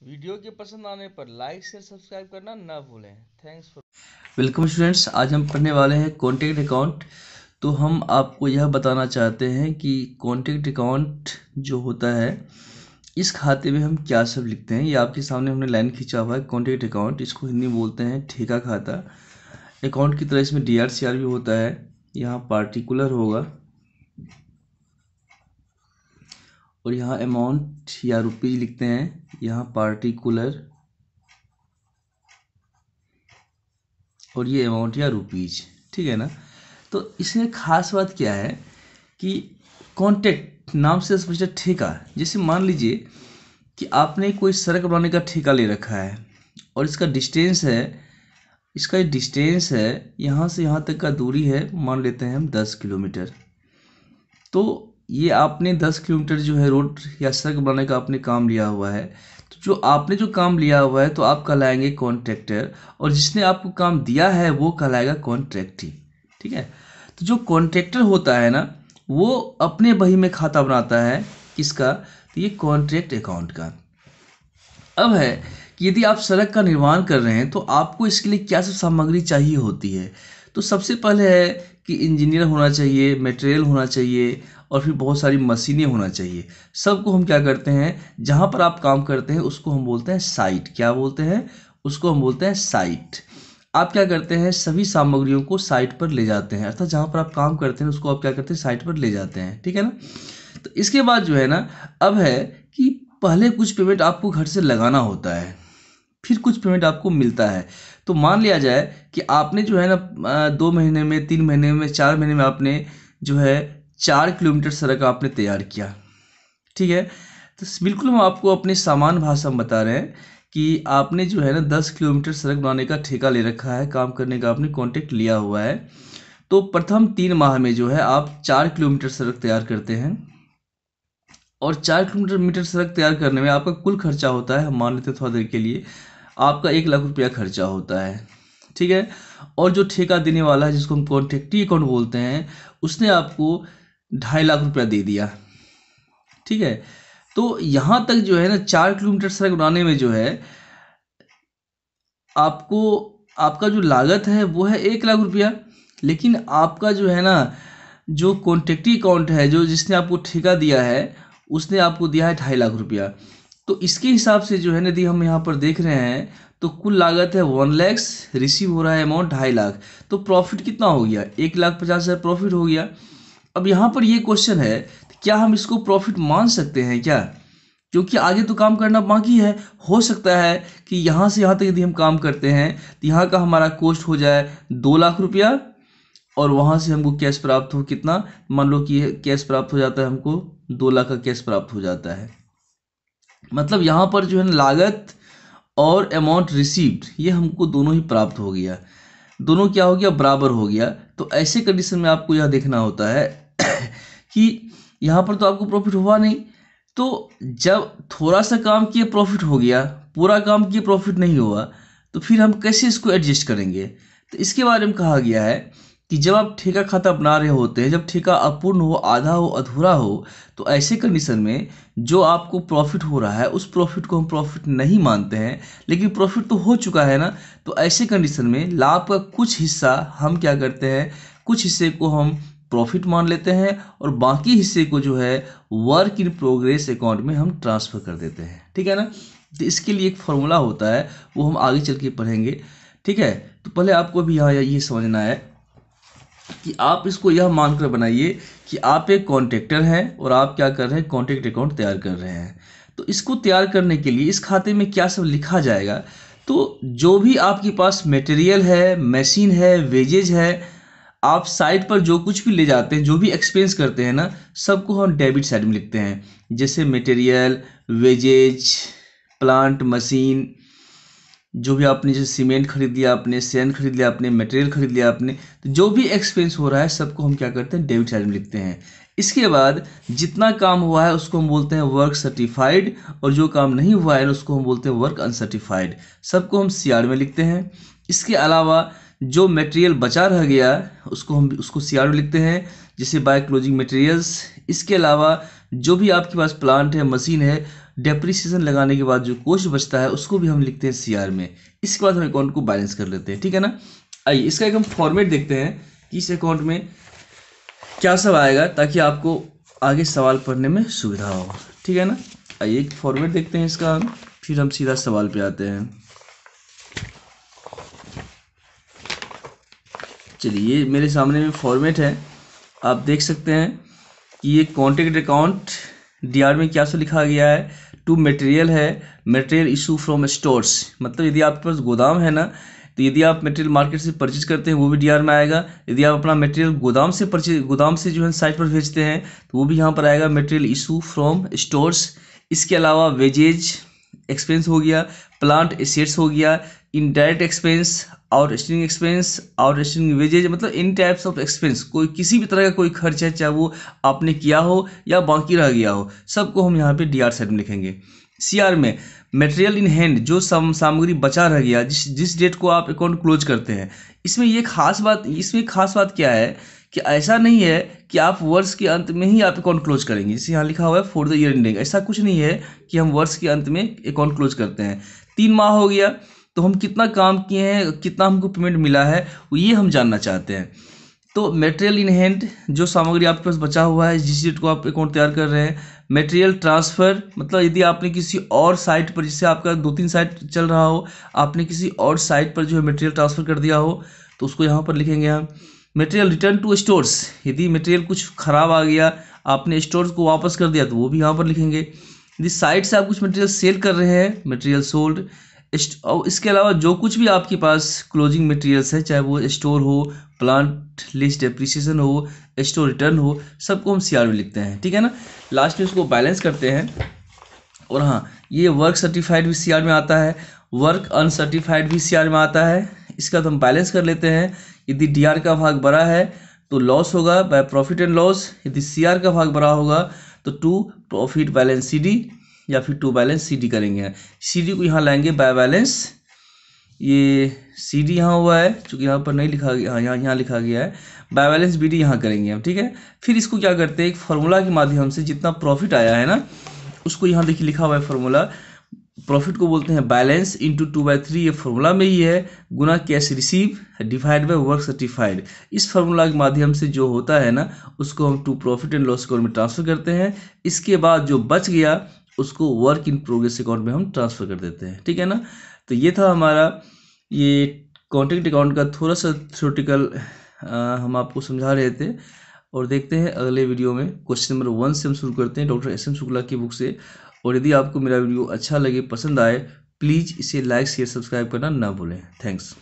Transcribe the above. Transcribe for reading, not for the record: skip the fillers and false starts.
Video के पसंद आने पर लाइक शेयर सब्सक्राइब करना ना भूलें। Thanks for. वेलकम स्टूडेंट्स, आज हम पढ़ने वाले हैं कॉन्टैक्ट अकाउंट। तो हम आपको यह बताना चाहते हैं कि कॉन्टैक्ट अकाउंट जो होता है इस खाते में हम क्या सब लिखते हैं। ये आपके सामने हमने लाइन खींचा हुआ है। कॉन्टैक्ट अकाउंट, इसको हिंदी में बोलते हैं ठेका खाता। अकाउंट की तरह इसमें DRCR भी होता है। यहाँ पार्टिकुलर होगा और यहाँ अमाउंट या रुपीज लिखते हैं, यहाँ पार्टिकुलर, और ये अमाउंट या रुपीज। ठीक है ना। तो इसमें खास बात क्या है कि कॉन्ट्रैक्ट नाम से स्पष्ट ठेका। जैसे मान लीजिए कि आपने कोई सड़क बनाने का ठेका ले रखा है और इसका डिस्टेंस है, यहाँ से यहाँ तक का दूरी है, मान लेते हैं हम 10 किलोमीटर। तो ये आपने 10 किलोमीटर जो है रोड या सड़क बनाने का आपने काम लिया हुआ है। तो जो आपने जो काम लिया हुआ है तो आप कहलाएंगे कॉन्ट्रैक्टर, और जिसने आपको काम दिया है वो कहलाएगा कॉन्ट्रैक्टी। ठीक है। तो जो कॉन्ट्रैक्टर होता है ना, वो अपने बही में खाता बनाता है। किसका? तो ये कॉन्ट्रैक्ट अकाउंट का। अब है कि यदि आप सड़क का निर्माण कर रहे हैं तो आपको इसके लिए क्या सब सामग्री चाहिए होती है। तो सबसे पहले है कि इंजीनियर होना चाहिए, मटेरियल होना चाहिए, और फिर बहुत सारी मशीनें होना चाहिए। सबको हम क्या करते हैं, जहाँ पर आप काम करते हैं उसको हम बोलते हैं साइट। क्या बोलते हैं? उसको हम बोलते हैं साइट। आप क्या करते हैं, सभी सामग्रियों को साइट पर ले जाते हैं, अर्थात जहाँ पर आप काम करते हैं उसको आप क्या करते हैं, साइट पर ले जाते हैं। ठीक है ना। तो इसके बाद जो है ना, अब है कि पहले कुछ पेमेंट आपको घर से लगाना होता है, फिर कुछ पेमेंट आपको मिलता है। तो मान लिया जाए कि आपने जो है ना 2 महीने में, 3 महीने में, 4 महीने में आपने जो है 4 किलोमीटर सड़क आपने तैयार किया। ठीक है। तो बिल्कुल हम आपको अपनी सामान्य भाषा में बता रहे हैं कि आपने जो है ना 10 किलोमीटर सड़क बनाने का ठेका ले रखा है, काम करने का आपने कॉन्ट्रैक्ट लिया हुआ है। तो प्रथम 3 माह में जो है आप 4 किलोमीटर सड़क तैयार करते हैं, और 4 किलोमीटर सड़क तैयार करने में आपका कुल खर्चा होता है, हम मान लेते हैं थोड़ा देर के लिए, आपका 1 लाख रुपया खर्चा होता है। ठीक है। और जो ठेका देने वाला है, जिसको हम कॉन्ट्रैक्टी अकाउंट बोलते हैं, उसने आपको 2.5 लाख रुपया दे दिया। ठीक है। तो यहाँ तक जो है ना 4 किलोमीटर सड़क बनाने में जो है आपको, आपका जो लागत है वो है 1 लाख रुपया। लेकिन आपका जो है ना, जो कॉन्ट्रैक्टी अकाउंट है, जो जिसने आपको ठेका दिया है, उसने आपको दिया है 2.5 लाख रुपया। तो इसके हिसाब से जो है ना, यदि हम यहाँ पर देख रहे हैं तो कुल लागत है 1 लाख, रिसीव हो रहा है अमाउंट 2.5 लाख। तो प्रॉफिट कितना हो गया? 1,50,000 प्रॉफिट हो गया। अब यहाँ पर ये क्वेश्चन है, क्या हम इसको प्रॉफिट मान सकते हैं क्या? क्योंकि आगे तो काम करना बाकी है। हो सकता है कि यहाँ से यहाँ तक यदि हम काम करते हैं तो यहाँ का हमारा कॉस्ट हो जाए 2 लाख रुपया, और वहाँ से हमको कैश प्राप्त हो कितना, मान लो कि कैश प्राप्त हो जाता है हमको 2 लाख का कैश प्राप्त हो जाता है। मतलब यहाँ पर जो है ना लागत और अमाउंट रिसीव्ड, ये हमको दोनों ही प्राप्त हो गया। दोनों क्या हो गया? बराबर हो गया। तो ऐसे कंडीशन में आपको यह देखना होता है कि यहाँ पर तो आपको प्रॉफिट हुआ नहीं। तो जब थोड़ा सा काम किए प्रॉफिट हो गया, पूरा काम किए प्रॉफिट नहीं हुआ, तो फिर हम कैसे इसको एडजस्ट करेंगे? तो इसके बारे में कहा गया है कि जब आप ठेका खाता बना रहे होते हैं, जब ठेका अपूर्ण हो, आधा हो, अधूरा हो, तो ऐसे कंडीशन में जो आपको प्रॉफिट हो रहा है उस प्रॉफिट को हम प्रॉफिट नहीं मानते हैं। लेकिन प्रॉफिट तो हो चुका है ना, तो ऐसे कंडीशन में लाभ का कुछ हिस्सा हम क्या करते हैं, कुछ हिस्से को हम प्रॉफिट मान लेते हैं, और बाकी हिस्से को जो है वर्क इन प्रोग्रेस अकाउंट में हम ट्रांसफ़र कर देते हैं। ठीक है ना। तो इसके लिए एक फॉर्मूला होता है, वो हम आगे चल के पढ़ेंगे। ठीक है। तो पहले आपको भी यहाँ ये समझना है कि आप इसको यह मानकर बनाइए कि आप एक कॉन्ट्रैक्टर हैं और आप क्या कर रहे हैं, कॉन्ट्रैक्ट अकाउंट तैयार कर रहे हैं। तो इसको तैयार करने के लिए इस खाते में क्या सब लिखा जाएगा, तो जो भी आपके पास मटेरियल है, मशीन है, वेजेज है, आप साइट पर जो कुछ भी ले जाते हैं, जो भी एक्सपेंस करते हैं ना, सबको हम डेबिट साइड में लिखते हैं। जैसे मटेरियल, वेजेज, प्लांट, मशीन, जो भी आपने जैसे सीमेंट खरीद लिया, आपने सैंड खरीद लिया, आपने मटेरियल खरीद लिया, आपने, तो जो भी एक्सपेंस हो रहा है सबको हम क्या करते हैं, डेबिट साइड में लिखते हैं। इसके बाद जितना काम हुआ है उसको हम बोलते हैं वर्क सर्टिफाइड, और जो काम नहीं हुआ है उसको हम बोलते हैं वर्क अनसर्टिफाइड। सबको हम CR में लिखते हैं। इसके अलावा जो मटेरियल बचा रह गया उसको CR में लिखते हैं, जैसे बाय क्लोजिंग मटेरियल्स। इसके अलावा जो भी आपके पास प्लांट है, मशीन है, डेप्रिसिएशन लगाने के बाद जो कॉस्ट बचता है उसको भी हम लिखते हैं सीआर में। इसके बाद हम अकाउंट को बैलेंस कर लेते हैं, ठीक है ना। आइए इसका एक हम फॉर्मेट देखते हैं कि इस अकाउंट में क्या सब आएगा, ताकि आपको आगे सवाल पढ़ने में सुविधा हो, ठीक है ना। आइए एक फॉर्मेट देखते हैं इसका हम, फिर हम सीधा सवाल पे आते हैं। चलिए ये मेरे सामने में फॉर्मेट है, आप देख सकते हैं कि ये कॉन्ट्रैक्ट अकाउंट डीआर में क्या सो लिखा गया है, टू मटेरियल है, मटेरियल इशू फ्रॉम स्टोर्स, मतलब यदि आपके पास गोदाम है ना, तो यदि आप मटेरियल मार्केट से परचेज करते हैं वो भी डीआर में आएगा। यदि आप अपना मटेरियल गोदाम से जो है साइट पर भेजते हैं तो वो भी यहाँ पर आएगा, मटेरियल इशू फ्रॉम स्टोर्स। इसके अलावा वेजेज एक्सपेंस हो गया, प्लांट एसेट्स हो गया, indirect expense, outstanding expense, outstanding wages, मतलब इन टाइप्स ऑफ एक्सपेंस, कोई किसी भी तरह का कोई खर्च है, चाहे वो आपने किया हो या बाकी रह गया हो, सबको हम यहाँ पे डीआर साइड में लिखेंगे। सीआर में मटेरियल इन हैंड, जो सामग्री बचा रह गया जिस डेट को आप अकाउंट क्लोज करते हैं, इसमें खास बात क्या है कि ऐसा नहीं है कि आप वर्ष के अंत में ही आप अकाउंट क्लोज करेंगे, जैसे यहाँ लिखा हुआ है फॉर द ईयर एंडिंग, ऐसा कुछ नहीं है कि हम वर्ष के अंत में अकाउंट क्लोज करते हैं। 3 माह हो गया तो हम कितना काम किए हैं, कितना हमको पेमेंट मिला है, ये हम जानना चाहते हैं। तो मटेरियल इन हैंड, जो सामग्री आपके पास बचा हुआ है जिस डेट को आप अकाउंट तैयार कर रहे हैं। मटेरियल ट्रांसफ़र, मतलब यदि आपने किसी और साइट पर, जिससे आपका 2-3 साइट चल रहा हो, आपने किसी और साइट पर जो है मटेरियल ट्रांसफ़र कर दिया हो तो उसको यहाँ पर लिखेंगे हम। मटेरियल रिटर्न टू स्टोर्स, यदि मटेरियल कुछ ख़राब आ गया, आपने स्टोर्स को वापस कर दिया तो वो भी यहाँ पर लिखेंगे। यदि साइट से आप कुछ मटेरियल सेल कर रहे हैं, मटेरियल सोल्ड। और इसके अलावा जो कुछ भी आपके पास क्लोजिंग मटेरियल्स है, चाहे वो स्टोर हो, प्लांट लिस्ट डेप्रिसिएशन हो, स्टोर रिटर्न हो, सबको हम सीआर में लिखते हैं, ठीक है ना। लास्ट में उसको बैलेंस करते हैं। और हाँ, ये वर्क सर्टिफाइड भी सीआर में आता है, वर्क अनसर्टिफाइड भी सीआर में आता है। इसका तो हम बैलेंस कर लेते हैं। यदि डीआर का भाग बड़ा है तो लॉस होगा बाय प्रॉफिट एंड लॉस, यदि सीआर का भाग बड़ा होगा तो टू प्रॉफिट बैलेंस सीडी या फिर टू बैलेंस सीडी करेंगे। सीडी को यहाँ लाएंगे बाय बैलेंस, ये सीडी यहाँ हुआ है, चूँकि यहाँ पर नहीं लिखा गया, यहाँ लिखा गया है, बाय बैलेंस बीडी यहाँ करेंगे हम, ठीक है। फिर इसको क्या करते हैं, एक फार्मूला के माध्यम से जितना प्रॉफिट आया है ना, उसको यहाँ देखिए लिखा हुआ है फार्मूला, प्रॉफिट को बोलते हैं बैलेंस इंटू 2/3, ये फार्मूला में ही है, गुना cash receive divide by work certified. इस फार्मूला के माध्यम से जो होता है ना, उसको हम to profit and loss account में ट्रांसफर करते हैं। इसके बाद जो बच गया उसको वर्क इन प्रोग्रेस अकाउंट में हम ट्रांसफ़र कर देते हैं, ठीक है ना। तो ये था हमारा ये कॉन्ट्रैक्ट अकाउंट का थोड़ा सा थ्योरेटिकल हम आपको समझा रहे थे। और देखते हैं अगले वीडियो में क्वेश्चन नंबर 1 से हम शुरू करते हैं डॉक्टर एस एम शुक्ला की बुक से। और यदि आपको मेरा वीडियो अच्छा लगे, पसंद आए, प्लीज़ इसे लाइक शेयर सब्सक्राइब करना ना भूलें। थैंक्स।